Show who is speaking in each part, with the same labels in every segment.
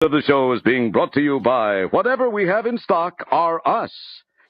Speaker 1: Of the show is being brought to you by whatever we have in stock are us,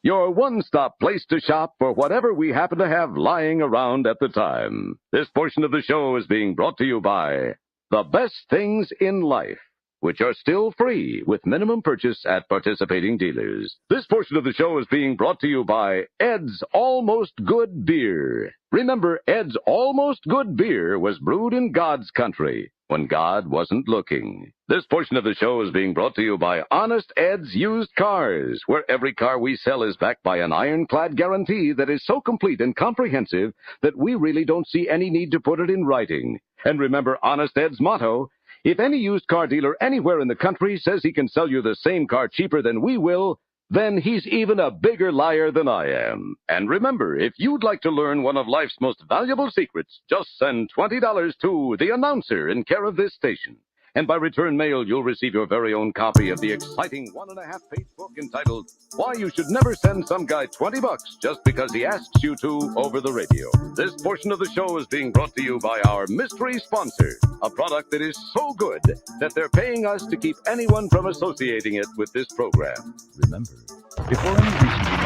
Speaker 1: your one-stop place to shop for whatever we happen to have lying around at the time. This portion of the show is being brought to you by the best things in life, which are still free with minimum purchase at participating dealers. This portion of the show is being brought to you by Ed's Almost Good Beer. Remember, Ed's Almost Good Beer was brewed in God's country when God wasn't looking. This portion of the show is being brought to you by Honest Ed's Used Cars, where every car we sell is backed by an ironclad guarantee that is so complete and comprehensive that we really don't see any need to put it in writing. And remember Honest Ed's motto, if any used car dealer anywhere in the country says he can sell you the same car cheaper than we will, then he's even a bigger liar than I am. And remember, if you'd like to learn one of life's most valuable secrets, just send $20 to the announcer in care of this station. And by return mail, you'll receive your very own copy of the exciting 1.5-page book entitled Why You Should Never Send Some Guy $20 Just Because He Asks You to over the radio. This portion of the show is being brought to you by our mystery sponsor, a product that is so good that they're paying us to keep anyone from associating it with this program. Remember, before any reason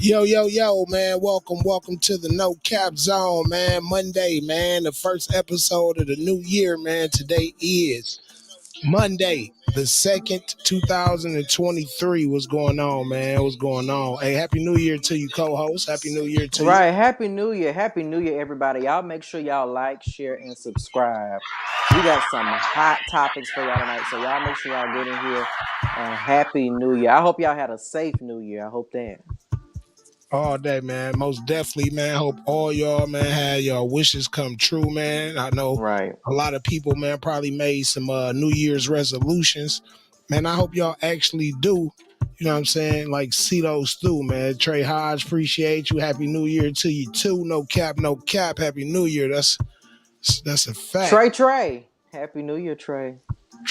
Speaker 2: Yo, man. Welcome to the No Cap Zone, man. Monday, man. The first episode of the new year, man. Today is Monday, the 2nd, 2023. What's going on, man? What's going on? Hey, Happy New Year to you, co-host. Happy New Year to you.
Speaker 3: Right. Happy New Year, everybody. Y'all make sure y'all like, share, and subscribe. We got some hot topics for y'all tonight, so y'all make sure y'all get in here. And Happy New Year. I hope y'all had a safe New Year. I hope that.
Speaker 2: All day, man. Most definitely, man. Hope all y'all, man, had your wishes come true, man. I know a lot of people, man, probably made some New Year's resolutions. Man, I hope y'all actually do. You know what I'm saying? Like, see those through, man. Trey Hodge, appreciate you. Happy New Year to you, too. No cap. Happy New Year. That's a fact.
Speaker 3: Trey. Happy New Year, Trey.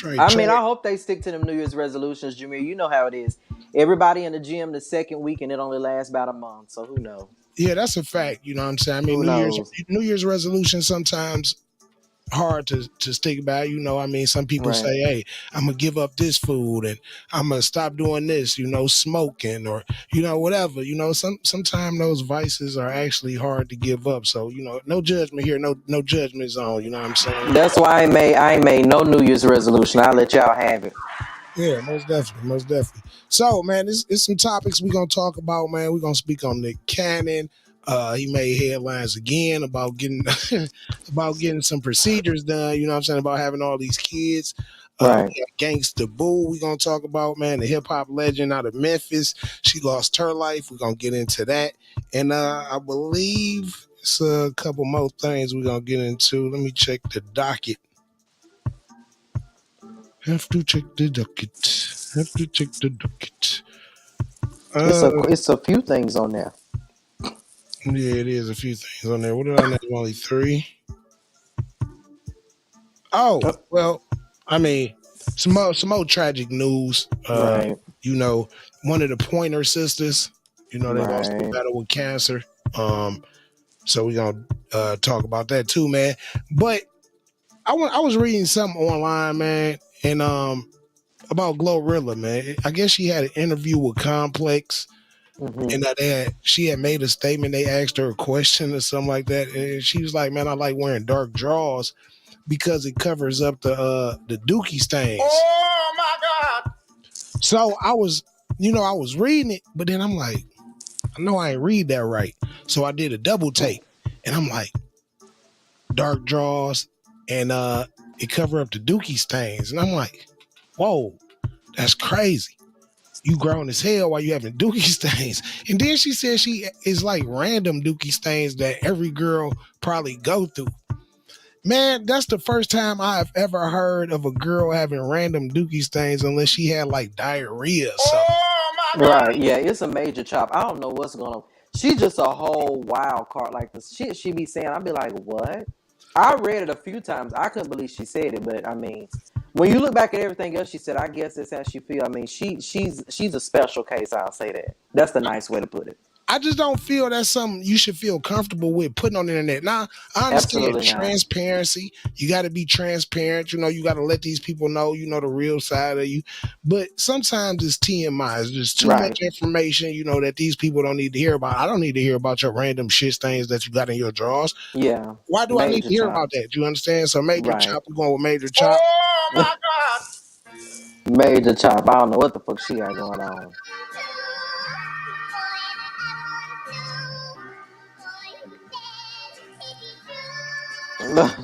Speaker 3: I mean, I hope they stick to them New Year's resolutions, Jameer. You know how it is. Everybody in the gym the second week, and it only lasts about a month. So who knows?
Speaker 2: Yeah, that's a fact. You know what I'm saying? I mean, New Year's resolution sometimes hard to stick by. You know, I mean, some people say, hey, I'm going to give up this food and I'm going to stop doing this, you know, smoking or, you know, whatever. You know, sometimes those vices are actually hard to give up. So, you know, no judgment here, no judgment zone. You know what I'm saying?
Speaker 3: That's why I ain't made no New Year's resolution. I'll let y'all have it.
Speaker 2: Yeah, most definitely. So, man, it's some topics we're going to talk about, man. We're going to speak on Nick Cannon. He made headlines again about getting some procedures done, you know what I'm saying, about having all these kids. Gangsta Boo, we're going to talk about, man, the hip-hop legend out of Memphis. She lost her life. We're going to get into that. And I believe it's a couple more things we're going to get into. Let me check the docket. Have to check the docket.
Speaker 3: It's a few things on there.
Speaker 2: Yeah, it is a few things on there. What did I name? Only 3? Oh, well, I mean, some more tragic news. You know, one of the Pointer sisters, you know, they lost the battle with cancer. So we're going to talk about that too, man. But I was reading something online, man, and about GloRilla, man. I guess she had an interview with Complex. And she had made a statement. They asked her a question or something like that, and she was like, "Man, I like wearing dark drawers because it covers up the dookie stains."
Speaker 3: Oh my God!
Speaker 2: So I was reading it, but then I'm like, I know I ain't read that right. So I did a double take, and I'm like, dark drawers, and it cover up the dookie stains, and I'm like, whoa, that's crazy. You grown as hell while you having dookie stains. And then she said she is like random dookie stains that every girl probably go through. Man, that's the first time I've ever heard of a girl having random dookie stains unless she had like diarrhea or something.
Speaker 3: Oh my God. Right, yeah, it's a major chop. I don't know what's going on. She's just a whole wild card. Like the shit she be saying, I'd be like, what? I read it a few times. I couldn't believe she said it, but I mean, when you look back at everything else she said, I guess it's how she feel. I mean, she's a special case. I'll say that. That's the nice way to put it.
Speaker 2: I just don't feel that's something you should feel comfortable with putting on the internet. Now, I understand transparency. You got to be transparent. You got to let these people know, the real side of you. But sometimes it's TMI. It's just too much information, that these people don't need to hear about. I don't need to hear about your random shit stains that you got in your drawers.
Speaker 3: Yeah.
Speaker 2: Why do I need to hear about that? You understand? So Major Chop, we're going with Major Chop.
Speaker 4: Oh, my God.
Speaker 3: Major Chop. I don't know what the fuck she got going on.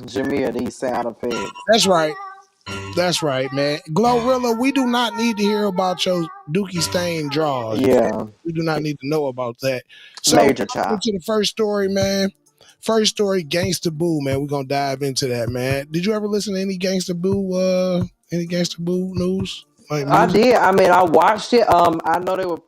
Speaker 3: Jameer, these sound effects.
Speaker 2: That's right, man. GloRilla, we do not need to hear about your dookie stain draws.
Speaker 3: Yeah.
Speaker 2: We do not need to know about that. So,
Speaker 3: Major Chop.
Speaker 2: to the first story, man. First story, Gangsta Boo, man. We're going to dive into that, man. Did you ever listen to any Gangsta Boo news?
Speaker 3: I did. I mean, I watched it. I know they were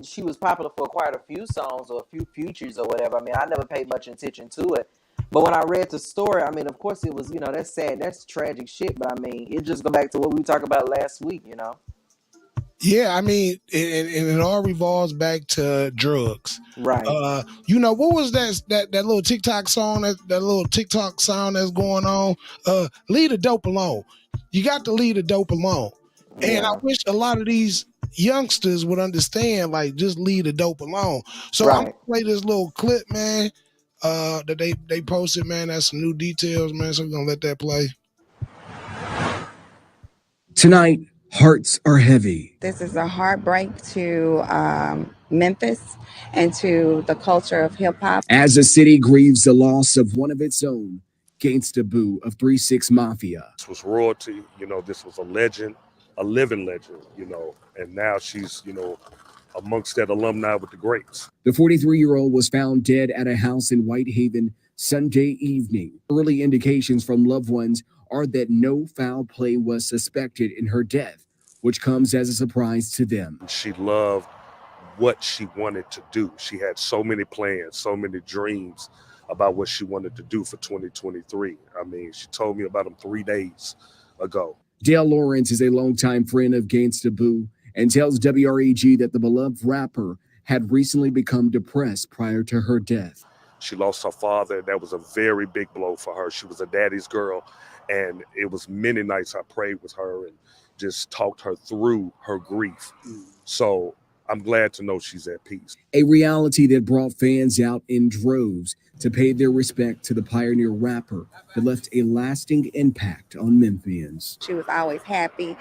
Speaker 3: she was popular for quite a few songs or a few features or whatever. I mean, I never paid much attention to it. But when I read the story, I mean, of course it was, that's sad. That's tragic shit. But I mean, it just go back to what we talked about last week,
Speaker 2: Yeah, I mean, and it all revolves back to drugs.
Speaker 3: Right.
Speaker 2: What was that little TikTok song, that little TikTok sound that's going on? Leave the dope alone. You got to leave the dope alone. Yeah. And I wish a lot of these youngsters would understand, like, just leave the dope alone. So I'm gonna play this little clip, man, that they posted, man. That's some new details, man. So we're gonna let that play.
Speaker 5: Tonight, hearts are heavy.
Speaker 6: This is a heartbreak to Memphis and to the culture of hip hop.
Speaker 5: As the city grieves the loss of one of its own, Gangsta Boo of 3-6 Mafia.
Speaker 4: This was royalty, this was a legend, a living legend, and now she's, amongst that alumni with the greats.
Speaker 5: The 43-year-old was found dead at a house in Whitehaven Sunday evening. Early indications from loved ones are that no foul play was suspected in her death, which comes as a surprise to them.
Speaker 4: She loved what she wanted to do. She had so many plans, so many dreams about what she wanted to do for 2023. I mean, she told me about them 3 days ago.
Speaker 5: Delmar Lawrence is a longtime friend of Gangsta Boo and tells WREG that the beloved rapper had recently become depressed prior to her death.
Speaker 4: She lost her father. That was a very big blow for her. She was a daddy's girl, and it was many nights I prayed with her and just talked her through her grief. So I'm glad to know she's at peace.
Speaker 5: A reality that brought fans out in droves to pay their respect to the pioneer rapper that left a lasting impact on Memphians.
Speaker 6: She was always happy.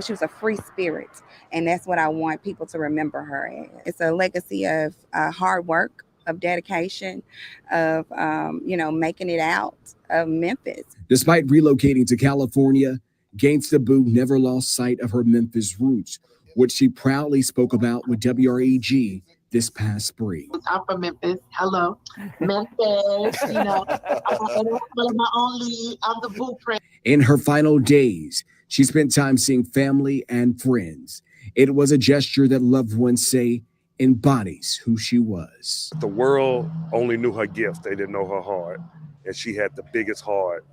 Speaker 6: She was a free spirit, and that's what I want people to remember her as. It's a legacy of hard work, of dedication, of making it out of Memphis.
Speaker 5: Despite relocating to California, Gangsta Boo never lost sight of her Memphis roots, which she proudly spoke about with WREG this past spring.
Speaker 7: I'm from Memphis. Hello, Memphis. I'm the blueprint.
Speaker 5: In her final days, she spent time seeing family and friends. It was a gesture that loved ones say embodies who she was.
Speaker 4: The world only knew her gift. They didn't know her heart. And she had the biggest heart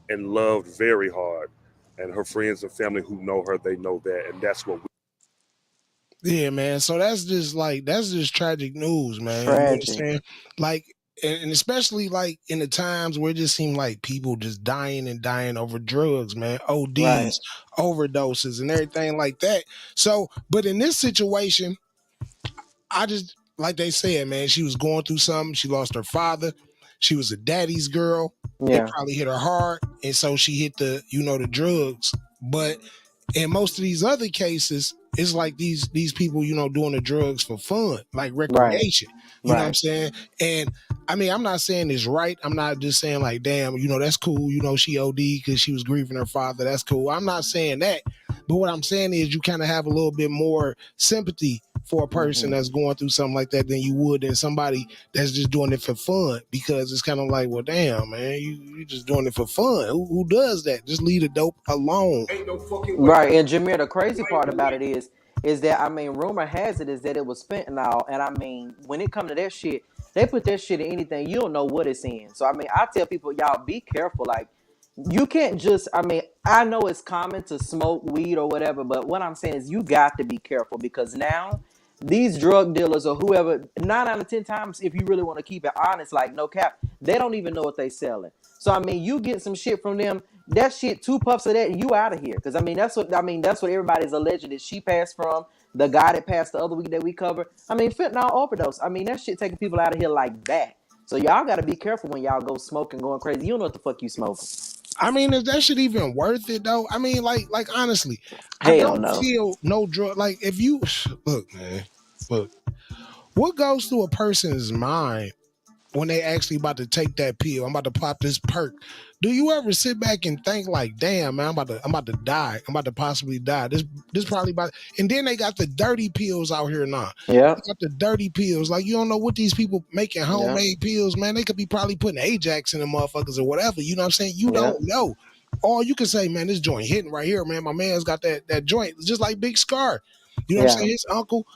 Speaker 4: and loved very hard. And her friends and family who know her, they know that. And that's what we.
Speaker 2: Yeah, man. So that's just tragic news, man.
Speaker 3: Tragic.
Speaker 2: You know what I'm saying? Like, and especially like in the times where it just seemed like people just dying over drugs, man. ODs, overdoses, and everything like that. So, but in this situation, I just, like they said, man, she was going through something. She lost her father. She was a daddy's girl.
Speaker 3: Yeah.
Speaker 2: It probably hit her hard. And so she hit the drugs. But in most of these other cases, it's like these people, doing the drugs for fun, like recreation. You know what I'm saying? And I mean, I'm not saying it's right. I'm not just saying like, damn, that's cool. She OD because she was grieving her father. That's cool. I'm not saying that. But what I'm saying is you kind of have a little bit more sympathy for a person that's going through something like that than you would than somebody that's just doing it for fun, because it's kind of like, well, damn, man, you just doing it for fun. Who does that? Just leave the dope alone.
Speaker 3: Ain't no fucking way. Right. And Jameer, the crazy part about it is that, I mean, rumor has it is that it was fentanyl. And I mean, when it comes to that shit, they put that shit in anything. You don't know what it's in. So, I mean, I tell people, y'all be careful. Like, you can't just, I mean, I know it's common to smoke weed or whatever, but what I'm saying is you got to be careful, because now these drug dealers or whoever, 9 out of 10 times, if you really want to keep it honest, like no cap, they don't even know what they selling. So I mean, you get some shit from them, that shit, 2 puffs of that, and you out of here. Because that's what everybody's alleging that she passed from. The guy that passed the other week that we covered. I mean, fentanyl overdose. I mean, that shit taking people out of here like that. So y'all got to be careful when y'all go smoking, going crazy. You don't know what the fuck you smoking.
Speaker 2: I mean, is that shit even worth it though? I mean, like honestly,
Speaker 3: Hell
Speaker 2: I don't
Speaker 3: no.
Speaker 2: feel no drug. Like if you look, man, look, what goes through a person's mind when they actually about to take that pill? I'm about to pop this perk. Do you ever sit back and think like, damn, man, I'm about to die. I'm about to possibly die. This probably about. And then they got the dirty pills out here now.
Speaker 3: Yeah.
Speaker 2: They got the dirty pills. Like you don't know what these people making homemade pills, man. They could be probably putting Ajax in the motherfuckers or whatever. You know what I'm saying? You don't know. All you can say, man, this joint hitting right here, man. My man's got that joint, just like Big Scar. You know what I'm saying? His uncle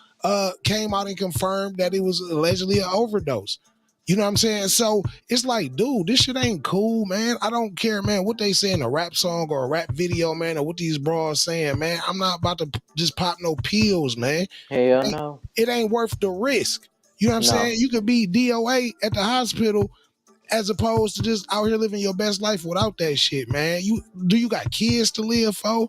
Speaker 2: came out and confirmed that it was allegedly an overdose. You know what I'm saying? So it's like, dude, this shit ain't cool, man. I don't care, man, what they say in a rap song or a rap video, man, or what these bras saying, man. I'm not about to just pop no pills, man.
Speaker 3: Hell no.
Speaker 2: It ain't worth the risk. You know what I'm saying? You could be DOA at the hospital as opposed to just out here living your best life without that shit, man. Do you got kids to live for?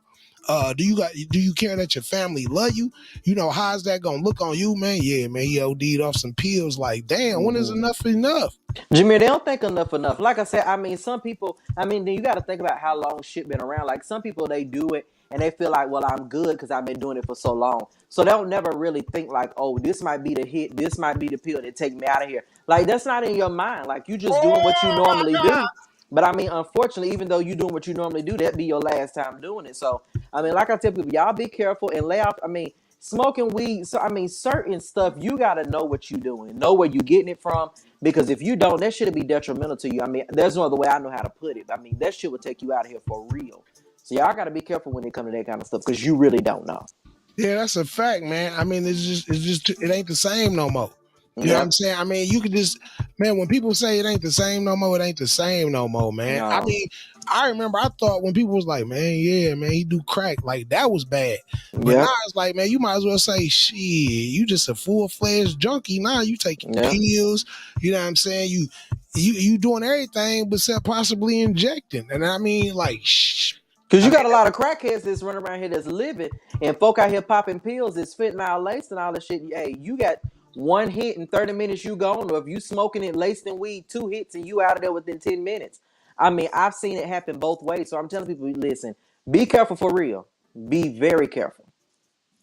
Speaker 2: Do you care that your family love you? You know, how's that gonna look on you, man? Yeah, man, he OD'd off some pills. Like, damn, when is enough enough?
Speaker 3: Jimmy, they don't think enough. Like I said, I mean, some people, then you got to think about how long shit been around. Like some people, they do it and they feel like, well, I'm good because I've been doing it for so long. So they'll never really think like, oh, this might be the hit. This might be the pill that take me out of here. Like that's not in your mind. Like you just doing what you normally do. But I mean, unfortunately, even though you're doing what you normally do, that'd be your last time doing it. So, I mean, like I tell people, y'all be careful and lay off. I mean, smoking weed. So, I mean, certain stuff, you got to know what you're doing, know where you're getting it from. Because if you don't, that shit be detrimental to you. I mean, there's no other way I know how to put it. I mean, that shit would take you out of here for real. So y'all got to be careful when it comes to that kind of stuff because you really don't know.
Speaker 2: Yeah, that's a fact, man. I mean, it ain't the same no more. You know what I'm saying? I mean, you could just, man, when people say it ain't the same no more, it ain't the same no more, man. No. I mean, I remember I thought when people was like, man, yeah, man, he do crack, like that was bad. But now it's like, man, you might as well say, shit, you just a full-fledged junkie. Now you taking pills, you know what I'm saying? You doing everything but possibly injecting. And I mean, like,
Speaker 3: because you got a lot of crackheads that's running around here that's living, and folk out here popping pills that's fentanyl laced and all that shit. Hey, you got one hit in 30 minutes, you gone. Or if you smoking it laced in weed, 2 hits and you out of there within 10 minutes. I mean, I've seen it happen both ways. So I'm telling people, listen, be careful for real. Be very careful.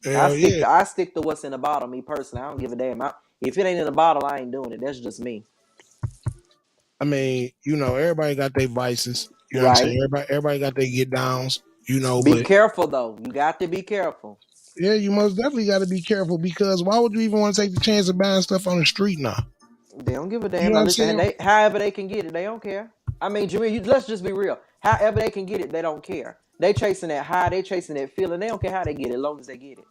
Speaker 3: I stick to what's in the bottle, me personally. I don't give a damn. If it ain't in the bottle, I ain't doing it. That's just me.
Speaker 2: I mean, you know, everybody got their vices. You know what I'm saying? Everybody got their get downs, you know.
Speaker 3: Be careful, though. You got to be careful.
Speaker 2: Yeah, you most definitely got to be careful because why would you even want to take the chance of buying stuff on the street now?
Speaker 3: They don't give a damn. You know however they can get it, they don't care. I mean, Jimmy, let's just be real. However they can get it, they don't care. They chasing that high, they chasing that feeling. They don't care how they get it, as long as they get it.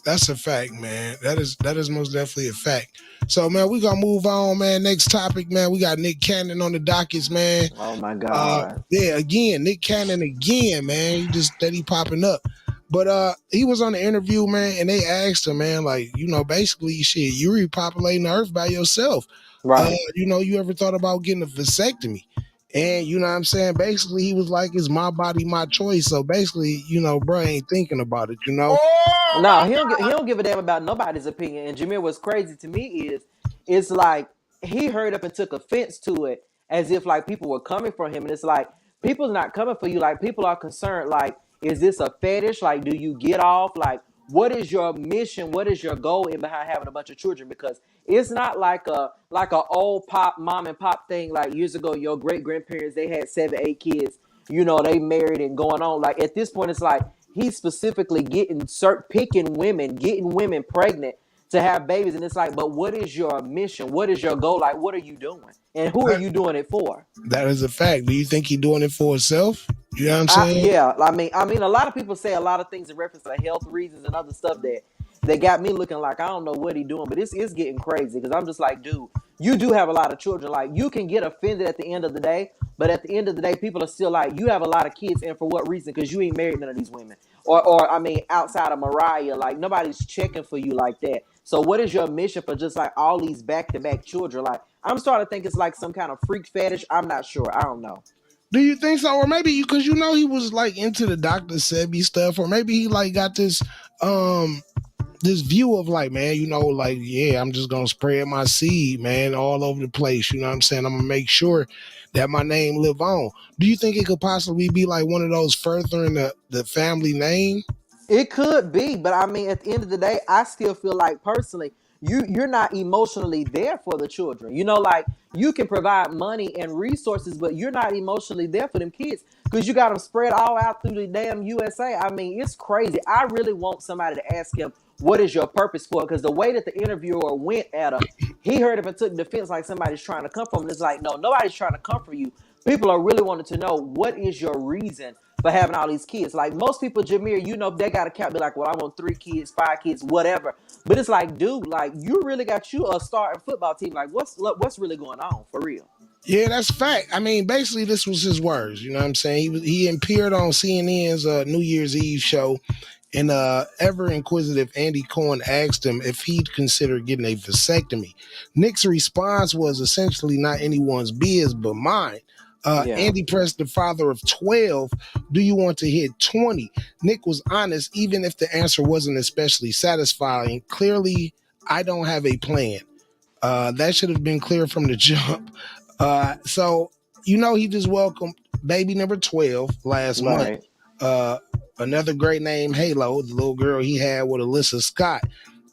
Speaker 2: That's a fact, man. That is most definitely a fact. So, man, we gonna move on, man. Next topic, man. We got Nick Cannon on the dockets, man.
Speaker 3: Oh my God.
Speaker 2: Again, Nick Cannon again, man. He just steady popping up. But he was on the interview, man, and they asked him, man, like, you know, basically, shit, you repopulating the earth by yourself.
Speaker 3: Right.
Speaker 2: You know, you ever thought about getting a vasectomy? And you know what I'm saying? Basically, he was like, it's my body, my choice. So basically, you know, bro ain't thinking about it, you know?
Speaker 3: No, he don't give a damn about nobody's opinion. And Jameer, what's crazy to me is, it's like he hurried up and took offense to it as if like people were coming for him. And it's like, people's not coming for you. Like people are concerned, like, is this a fetish? Like, do you get off? Like, what is your mission? What is your goal in behind having a bunch of children? Because it's not like a old pop mom and pop thing. Like years ago, your great grandparents, they had 7, 8 kids. You know, they married and going on. Like at this point, it's like he's specifically picking women, getting women pregnant to have babies. And it's like, but what is your mission? What is your goal? Like, what are you doing? And who are you doing it for?
Speaker 2: That is a fact. Do you think he's doing it for himself? You know what I'm saying?
Speaker 3: Yeah. I mean, a lot of people say a lot of things in reference to health reasons and other stuff that got me looking like I don't know what he's doing, but it's getting crazy because I'm just like, dude, you do have a lot of children. Like, you can get offended at the end of the day, but at the end of the day, people are still like, you have a lot of kids, and for what reason? Because you ain't married none of these women. Or I mean, outside of Mariah, like, nobody's checking for you like that. So what is your mission for just like all these back-to-back children? Like, I'm starting to think it's like some kind of freak fetish. I'm not sure. I don't know.
Speaker 2: Do you think so? Or maybe because you know he was like into the Dr. Sebi stuff, or maybe he like got this this view of like, man, you know, like, yeah, I'm just gonna spread my seed, man, all over the place. You know what I'm saying? I'm gonna make sure that my name live on. Do you think it could possibly be like one of those furthering the family name?
Speaker 3: It could be, but I mean, at the end of the day, I still feel like personally, you're not emotionally there for the children. You know, like, you can provide money and resources, but you're not emotionally there for them kids because you got them spread all out through the damn USA. I mean, it's crazy. I really want somebody to ask him, what is your purpose for it? Because the way that the interviewer went at her, he heard it and took defense like somebody's trying to come from him. It's like, no, nobody's trying to come for you. People are really wanting to know, what is your reason for having all these kids? Like, most people, Jameer, you know, they got to count, be like, well, I want 3 kids, 5 kids, whatever. But it's like, dude, like, you really got you a starting football team. Like, what's really going on for real?
Speaker 2: Yeah, that's fact. I mean, basically, this was his words. You know what I'm saying? He appeared on CNN's New Year's Eve show, and ever inquisitive Andy Cohen asked him if he'd consider getting a vasectomy. Nick's response was essentially not anyone's biz but mine. Andy pressed the father of 12, do you want to hit 20? Nick was honest, even if the answer wasn't especially satisfying. Clearly, I don't have a plan. That should have been clear from the jump. So, you know, he just welcomed baby number 12 last month. Another great name, Halo, the little girl he had with Alyssa Scott.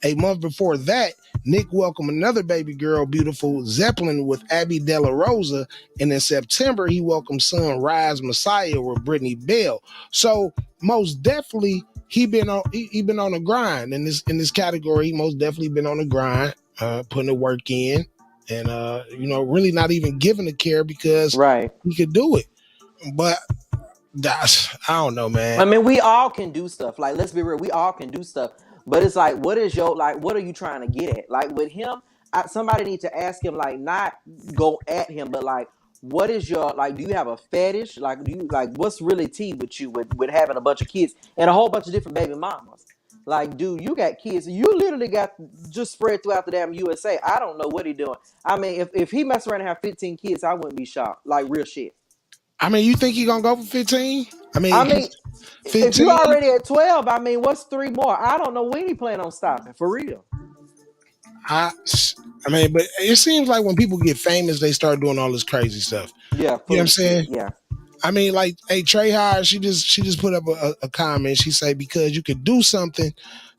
Speaker 2: A month before that, Nick welcomed another baby girl, beautiful Zeppelin, with Abby De La Rosa. And in September, he welcomed son Rise Messiah with Brittany Bell. So most definitely, he been on the grind in this category. He most definitely been on the grind, putting the work in, and you know, really not even giving a care because he could do it. But I don't know, man.
Speaker 3: I mean, we all can do stuff. Like, let's be real, we all can do stuff. But it's like, what are you trying to get at? Like, with him, somebody needs to ask him, like, not go at him, but like, what is your, like, do you have a fetish? Like, do you, like, what's really tea with you with having a bunch of kids and a whole bunch of different baby mamas? Like, dude, you got kids. You literally got just spread throughout the damn USA. I don't know what he doing. I mean, if he mess around and have 15 kids, I wouldn't be shocked. Like, real shit.
Speaker 2: I mean, you think he gonna go for 15? I mean
Speaker 3: 15? If you already at 12, I mean, what's 3 more? I don't know when he plan on stopping, for real.
Speaker 2: I mean, but it seems like when people get famous, they start doing all this crazy stuff.
Speaker 3: Yeah,
Speaker 2: you know what I'm saying?
Speaker 3: Yeah.
Speaker 2: I mean, like, hey, Trey Hard, she just put up a comment. She said, because you could do something,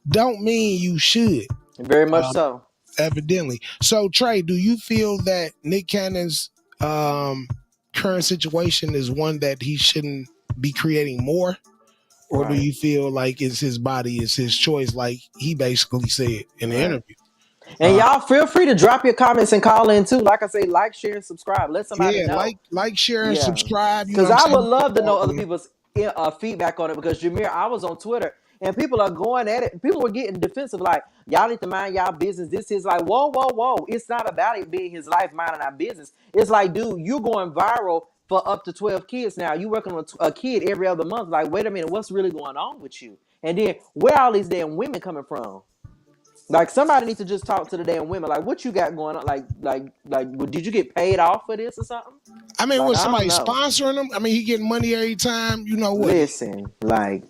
Speaker 2: don't mean you should.
Speaker 3: Very much so.
Speaker 2: Evidently. So, Trey, do you feel that Nick Cannon's current situation is one that he shouldn't be creating more? Or do you feel like it's his body, it's his choice, like he basically said in the interview?
Speaker 3: And y'all feel free to drop your comments and call in too. Like I say, like, share, and subscribe. Let somebody know.
Speaker 2: Like, share, and subscribe.
Speaker 3: Because I would love to know other people's feedback on it. Because Jameer, I was on Twitter and people are going at it. People were getting defensive, like, y'all need to mind y'all business. This is like, whoa. It's not about it being his life, minding our business. It's like, dude, you're going viral for up to 12 kids now. You working on a kid every other month. Like, wait a minute, what's really going on with you? And then where are all these damn women coming from? Like, somebody needs to just talk to the damn women. Like, what you got going on? Like, did you get paid off for this or something?
Speaker 2: I mean, was somebody sponsoring him? I mean, he getting money every time. You know what?
Speaker 3: Listen, like,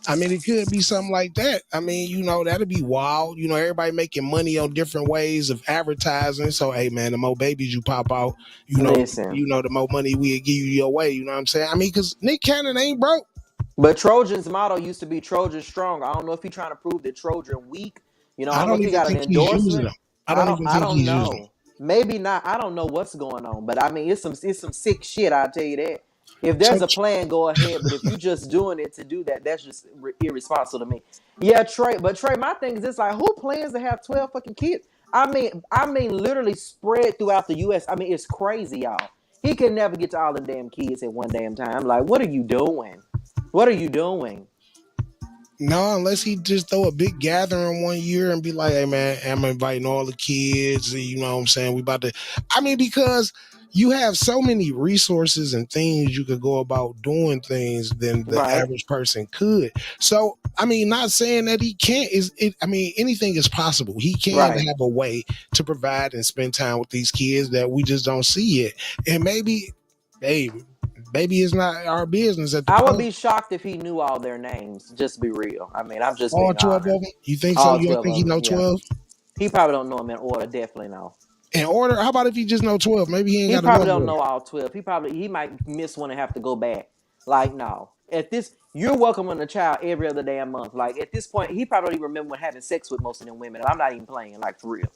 Speaker 2: I mean, it could be something like that. I mean, you know, that'd be wild. You know, everybody making money on different ways of advertising. So, hey, man, the more babies you pop out, you know, the more money we'll give you your way. You know what I'm saying? I mean, because Nick Cannon ain't broke.
Speaker 3: But Trojan's motto used to be Trojan strong. I don't know if he's trying to prove that Trojan weak. You know, I don't know if he got an endorsement. I don't know. Maybe not. I don't know what's going on. But I mean, it's some sick shit. I'll tell you that. If there's a plan, go ahead. But if you're just doing it to do that, that's just irresponsible to me. Yeah, Trey. But Trey, my thing is this: like, who plans to have 12 fucking kids? I mean, literally spread throughout the U.S. I mean, it's crazy, y'all. He can never get to all the damn kids at one damn time. Like, what are you doing? What are you doing?
Speaker 2: No, unless he just throw a big gathering one year and be like, hey man, I'm inviting all the kids, you know what I'm saying? We about to, I mean, because you have so many resources and things you could go about doing things than the average person could. So, I mean, not saying that he can't, I mean, anything is possible. He can have a way to provide and spend time with these kids that we just don't see yet. And maybe it's not our business at the
Speaker 3: I would be shocked if he knew all their names. Just be real. I mean, I'm just
Speaker 2: all
Speaker 3: being
Speaker 2: 12
Speaker 3: honest.
Speaker 2: of them? You think so? You don't think he know 12?
Speaker 3: He probably don't know them in order. Definitely no.
Speaker 2: In order? How about if he just know 12? Maybe he ain't got.
Speaker 3: He probably don't know all 12. He might miss one and have to go back. Like no, you're welcoming a child every other damn month. Like at this point, he probably don't even remember having sex with most of them women. And I'm not even playing like for real.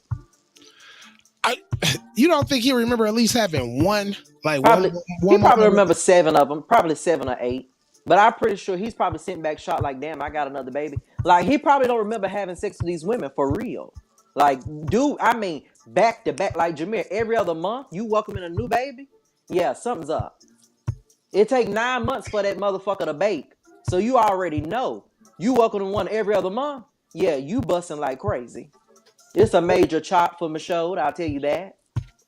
Speaker 2: You don't think he remember at least having one? Like
Speaker 3: probably,
Speaker 2: one
Speaker 3: he probably remember 7 of them, probably 7 or 8. But I'm pretty sure he's probably sitting back shot like, damn, I got another baby. Like he probably don't remember having sex with these women for real. Like, dude, I mean, back to back, like Jameer, every other month, you welcoming a new baby? Yeah, something's up. It take 9 months for that motherfucker to bake. So you already know. You welcoming one every other month? Yeah, you busting like crazy. It's a major chop for Michaud, I'll tell you that.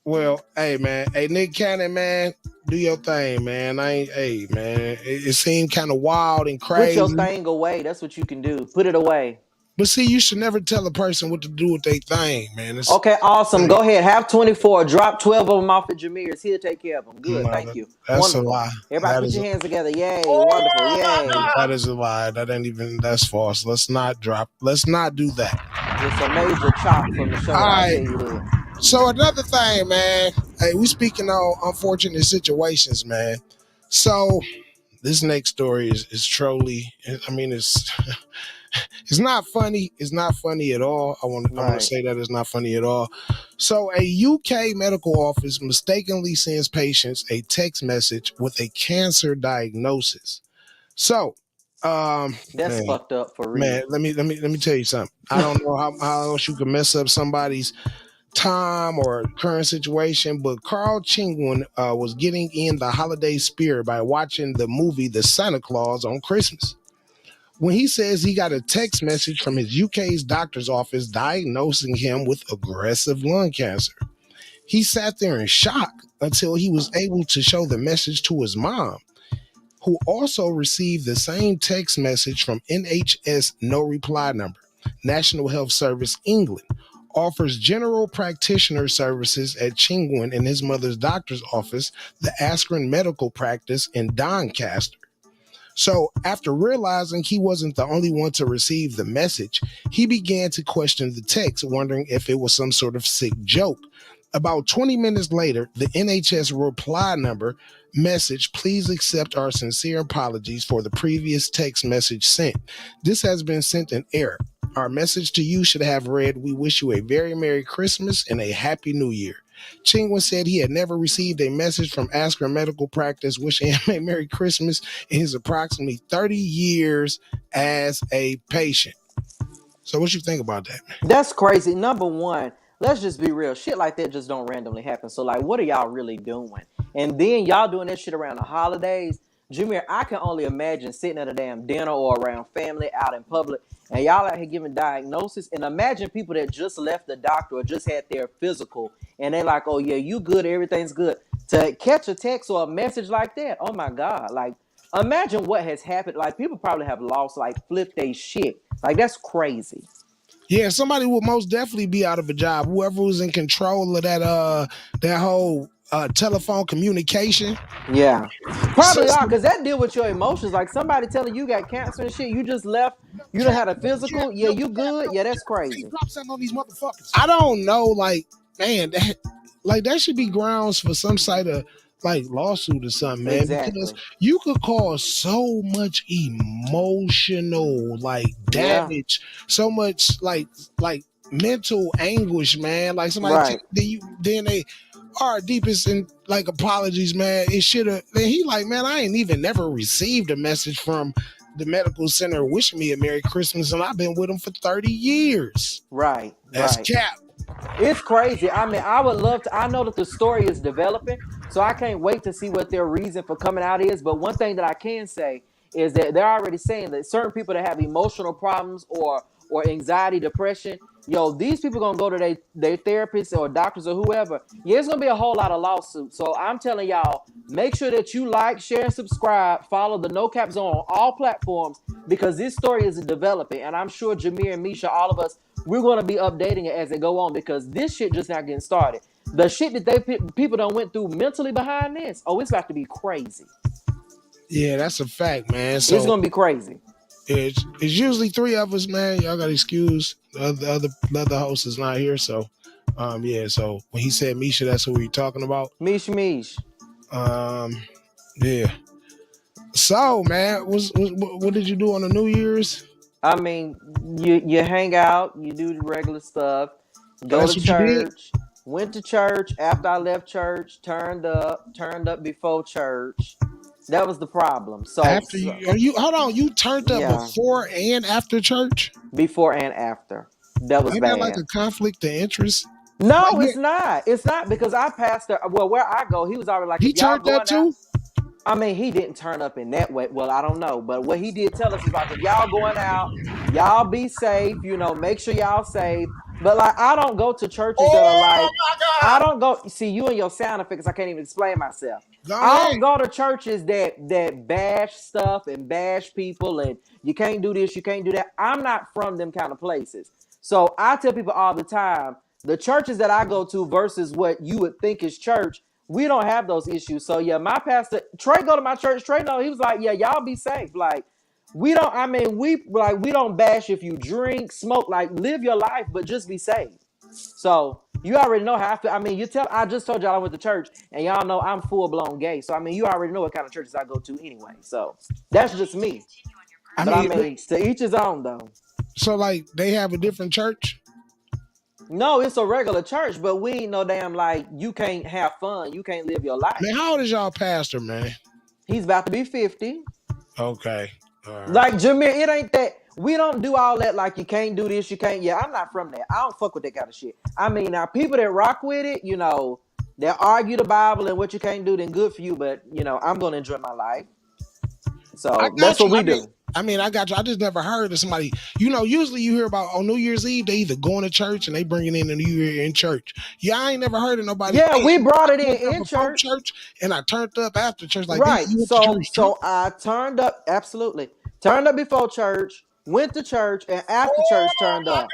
Speaker 2: Well, hey man, hey Nick Cannon, man, do your thing, man. Hey man, it seemed kind of wild and crazy.
Speaker 3: Put your thing away. That's what you can do. Put it away.
Speaker 2: But see, you should never tell a person what to do with their thing, man.
Speaker 3: Okay, awesome. Go ahead. Have 24. Drop 12 of them off at Jameer's. He'll take care of them. Good. Thank you.
Speaker 2: That's
Speaker 3: wonderful.
Speaker 2: a lie.
Speaker 3: Everybody put your hands together. Yay. Wonderful. Yay.
Speaker 2: That is a lie. That's false. Let's not do that.
Speaker 3: It's a major chop from the show.
Speaker 2: All right.
Speaker 3: I'll tell you that.
Speaker 2: So another thing, man. Hey, we speaking on unfortunate situations, man. So this next story is truly, I mean, it's not funny. It's not funny at all. I want to say that it's not funny at all. So a UK medical office mistakenly sends patients a text message with a cancer diagnosis. So
Speaker 3: that's fucked up for real.
Speaker 2: Man, let me tell you something. I don't know how else you can mess up somebody's time or current situation, but Carl Chingwin was getting in the holiday spirit by watching the movie The Santa Claus on Christmas. When he says he got a text message from his UK's doctor's office diagnosing him with aggressive lung cancer, he sat there in shock until he was able to show the message to his mom, who also received the same text message from NHS No Reply Number. National Health Service England offers general practitioner services at Chingwin and his mother's doctor's office, the Askren Medical Practice in Doncaster. So after realizing he wasn't the only one to receive the message, he began to question the text, wondering if it was some sort of sick joke. About 20 minutes later, the NHS reply number message, please accept our sincere apologies for the previous text message sent. This has been sent in error. Our message to you should have read, we wish you a very Merry Christmas and a Happy New Year. Chingwin said he had never received a message from Askren Medical Practice wishing him a Merry Christmas in his approximately 30 years as a patient. So what you think about that, man?
Speaker 3: That's crazy. Number one, let's just be real. Shit like that just don't randomly happen. So like, what are y'all really doing? And then y'all doing that shit around the holidays. Jameer, I can only imagine sitting at a damn dinner or around family out in public and y'all out here giving diagnosis. And imagine people that just left the doctor or just had their physical and they're like, oh yeah, you good, everything's good. To catch a text or a message like that, oh my God. Like, imagine what has happened. Like, people probably have lost, like, flipped their shit. Like, that's crazy.
Speaker 2: Yeah, somebody would most definitely be out of a job. Whoever was in control of that whole telephone communication.
Speaker 3: Yeah, probably are, because that deal with your emotions. Like somebody telling you got cancer and shit, you just left, you done had a physical. Yeah, you good. Yeah, that's crazy.
Speaker 2: I don't know, like, man, that should be grounds for some sort of like lawsuit or something, man.
Speaker 3: Exactly.
Speaker 2: Because you could cause so much emotional like damage, so much like mental anguish, man. Like somebody then they our deepest in like apologies, man. It should have. He like, man, I ain't even never received a message from the medical center wishing me a Merry Christmas, and I've been with them for 30 years.
Speaker 3: Right.
Speaker 2: That's cap.
Speaker 3: It's crazy. I mean, I would love to. I know that the story is developing, so I can't wait to see what their reason for coming out is. But one thing that I can say is that they're already saying that certain people that have emotional problems or anxiety, depression, these people gonna go to their therapists or doctors or whoever. Yeah, it's gonna be a whole lot of lawsuits. So I'm telling y'all, make sure that you like, share, and subscribe. Follow the No Cap Zone on all platforms because this story is developing, and I'm sure Jameer and Misha, all of us, we're gonna be updating it as it go on because this shit just not getting started. The shit that people done went through mentally behind this, it's about to be crazy.
Speaker 2: Yeah, that's a fact, man. So
Speaker 3: it's gonna be crazy.
Speaker 2: It's usually 3 of us, man. Y'all got excuse. The other host is not here, so yeah. So when he said Misha, that's who we talking about.
Speaker 3: Mish.
Speaker 2: Yeah. So man, what did you do on the New Year's?
Speaker 3: I mean, you hang out, you do the regular stuff, go to church. Went to church. After I left church, turned up before church. That was the problem. So
Speaker 2: after you turned up before and after church?
Speaker 3: Before and after. That was bad.
Speaker 2: That like a conflict of interest?
Speaker 3: No, it's not. It's not because I pastor. Well, where I go, he was already like,
Speaker 2: he turned up too.
Speaker 3: I mean, he didn't turn up in that way. Well, I don't know, but what he did tell us is like, if y'all going out, y'all be safe. Make sure y'all safe. But like, I don't go to churches that are like, I don't go. See, you and your sound effects, I can't even explain myself. I don't go to churches that bash stuff and bash people and you can't do this, you can't do that. I'm not from them kind of places. So I tell people all the time, the churches that I go to versus what you would think is church, we don't have those issues. So yeah, my pastor, Trey, go to my church. Trey, no, he was like, yeah, y'all be safe. Like, we don't bash if you drink, smoke, like live your life, but just be safe. So you already know how I feel. I mean, I just told y'all I went to church and y'all know I'm full blown gay. So I mean, you already know what kind of churches I go to anyway. So that's just me. I mean, to each his own though.
Speaker 2: So like they have a different church?
Speaker 3: No, it's a regular church, but we ain't no damn like you can't have fun, you can't live your life.
Speaker 2: Man, how old is y'all pastor, man?
Speaker 3: He's about to be 50.
Speaker 2: Okay. Right.
Speaker 3: Like Jameer, it ain't that. We don't do all that like you can't do this, you can't. Yeah, I'm not from that. I don't fuck with that kind of shit. I mean, now people that rock with it, they argue the Bible and what you can't do, then good for you. But I'm gonna enjoy my life. So that's what we do.
Speaker 2: I mean, I got you. I just never heard of somebody. Usually you hear about on New Year's Eve, they either going to church and they bringing in the New Year in church. Yeah, I ain't never heard of nobody.
Speaker 3: Yeah, we brought it in church,
Speaker 2: and I turned up after church. Like,
Speaker 3: right. So I turned up, absolutely. Turned up before church, went to church, and after church turned up. God.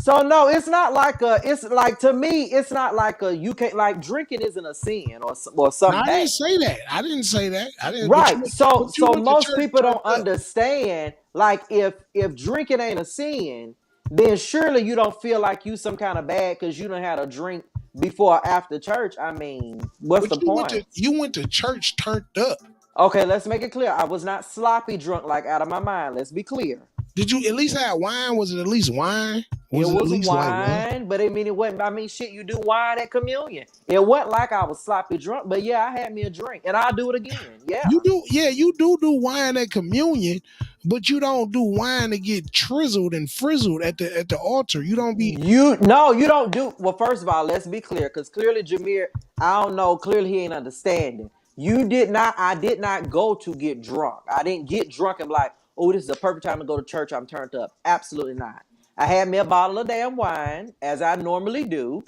Speaker 3: So no, it's not like to me, it's not like you can't, like drinking isn't a sin or something.
Speaker 2: No, I didn't say that. I didn't.
Speaker 3: Right. So most people don't understand, like if drinking ain't a sin, then surely you don't feel like you some kind of bad because you done had a drink before or after church. I mean, what's the point?
Speaker 2: You went to church turned up.
Speaker 3: Okay, let's make it clear. I was not sloppy drunk, like out of my mind. Let's be clear.
Speaker 2: Did you at least have wine? Was it at least wine?
Speaker 3: It was wine, but it wasn't. I mean, shit, you do wine at communion. It wasn't like I was sloppy drunk, but yeah, I had me a drink, and I'll do it again. Yeah,
Speaker 2: you do. Yeah, you do wine at communion, but you don't do wine to get trizzled and frizzled at the altar. You don't be.
Speaker 3: You don't do. Well, first of all, let's be clear, because clearly Jameer, I don't know. Clearly, he ain't understanding. You did not. I did not go to get drunk. I didn't get drunk and be like, oh, this is the perfect time to go to church. I'm turned up. Absolutely not. I had me a bottle of damn wine, as I normally do.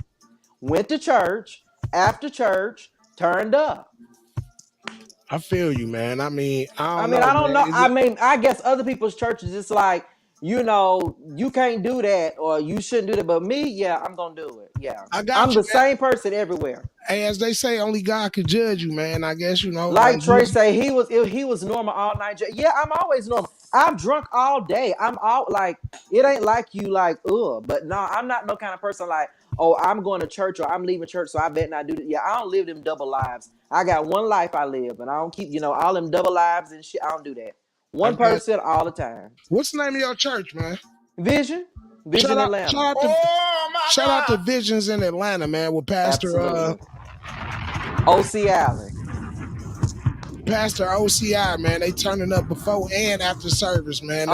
Speaker 3: Went to church. After church, turned up.
Speaker 2: I feel you, man. I mean, I
Speaker 3: don't know. I mean, I guess other people's churches, it's like, you can't do that or you shouldn't do that. But me, yeah, I'm going to do it. Yeah. I'm the same person everywhere.
Speaker 2: Hey, as they say, only God can judge you, man. I guess,
Speaker 3: Like Trey say, he was normal all night. Yeah, I'm always normal. I'm drunk all day. I'm out like, it ain't like you like, ugh. But no, I'm not no kind of person like, oh, I'm going to church or I'm leaving church, so I bet not do that. Yeah, I don't live them double lives. I got one life I live, and I don't keep, all them double lives and shit. I don't do that. One person all the time.
Speaker 2: What's the name of your church, man?
Speaker 3: Vision Atlanta.
Speaker 2: Shout out to Visions in Atlanta, man, with Pastor
Speaker 3: O.C. Allen.
Speaker 2: Pastor OCI, man, they turning up before and after service, man.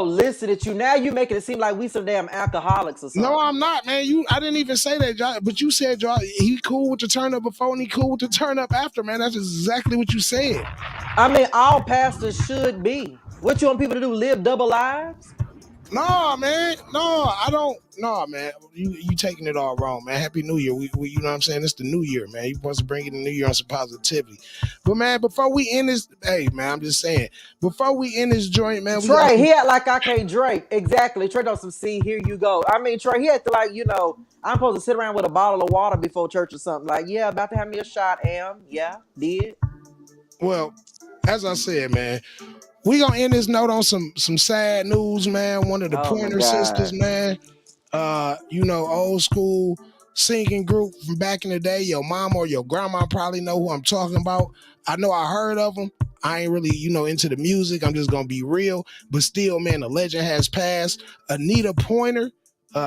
Speaker 3: Listen at you. Now you making it seem like we some damn alcoholics or something.
Speaker 2: No, I'm not, man. I didn't even say that, but you said he cool with the turn up before and he cool with the turn up after, man. That's exactly what you said.
Speaker 3: I mean, all pastors should be. What you want people to do? Live double lives?
Speaker 2: No, man. No, I don't. No, man. You taking it all wrong, man. Happy New Year. We you know what I'm saying? It's the new year, man. You supposed to bring in the new year on some positivity. But man, before we end this, hey man, I'm just saying, before we end this joint, man,
Speaker 3: Trey, he act like I can't Drake. Exactly. Trey on some C, here you go. I mean, Trey, he had to like, I'm supposed to sit around with a bottle of water before church or something. Like, yeah, about to have me a shot, yeah, did.
Speaker 2: Well, as I said, man, we gonna end this note on some sad news, man. One of the Pointer Sisters, man. Old school singing group from back in the day. Your mom or your grandma probably know who I'm talking about. I know I heard of them. I ain't really, into the music. I'm just gonna be real. But still, man, the legend has passed. Anita Pointer,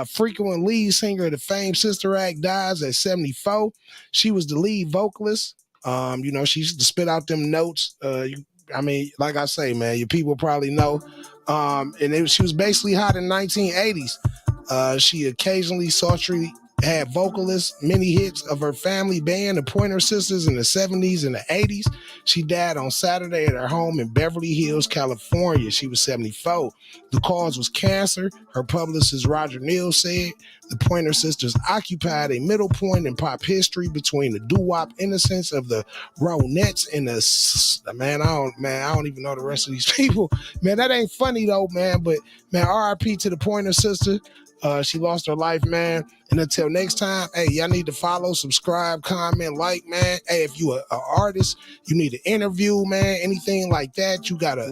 Speaker 2: frequent lead singer of the famed Sister Act, dies at 74. She was the lead vocalist. She used to spit out them notes. Like I say, man, your people probably know. She was basically hot in 1980s. She occasionally sultry had vocalists, many hits of her family band, the Pointer Sisters, in the 70s and the 80s. She died on Saturday at her home in Beverly Hills, California. She was 74. The cause was cancer. Her publicist, Roger Neal, said the Pointer Sisters occupied a middle point in pop history between the doo-wop innocence of the Ronettes and I don't even know the rest of these people. Man, that ain't funny though, man. But man, RIP to the Pointer Sisters. She lost her life, man. And until next time, hey, y'all need to follow, subscribe, comment, like, man. Hey, if you an artist, you need an interview, man, anything like that. You got a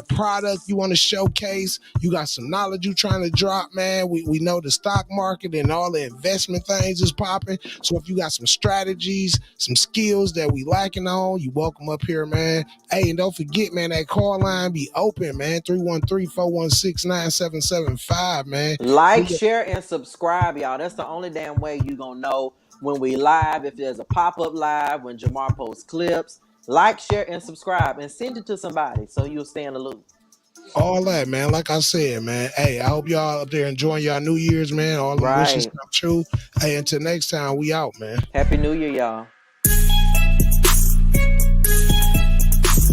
Speaker 2: product you want to showcase. You got some knowledge you trying to drop, man. We know the stock market and all the investment things is popping. So if you got some strategies, some skills that we lacking on, you welcome up here, man. Hey, and don't forget, man, that call line be open, man. 313-416-9775, man.
Speaker 3: Like, share, and subscribe, y'all. That's the only damn way you gonna know when we live, if there's a pop-up live, when Jamar posts clips. Like, share, and subscribe, and send it to somebody so you'll stay in the loop.
Speaker 2: All that, man. Like I said, man. Hey, I hope y'all up there enjoying y'all New Year's, man. All the wishes come true. Hey, until next time, we out, man.
Speaker 3: Happy New Year, y'all.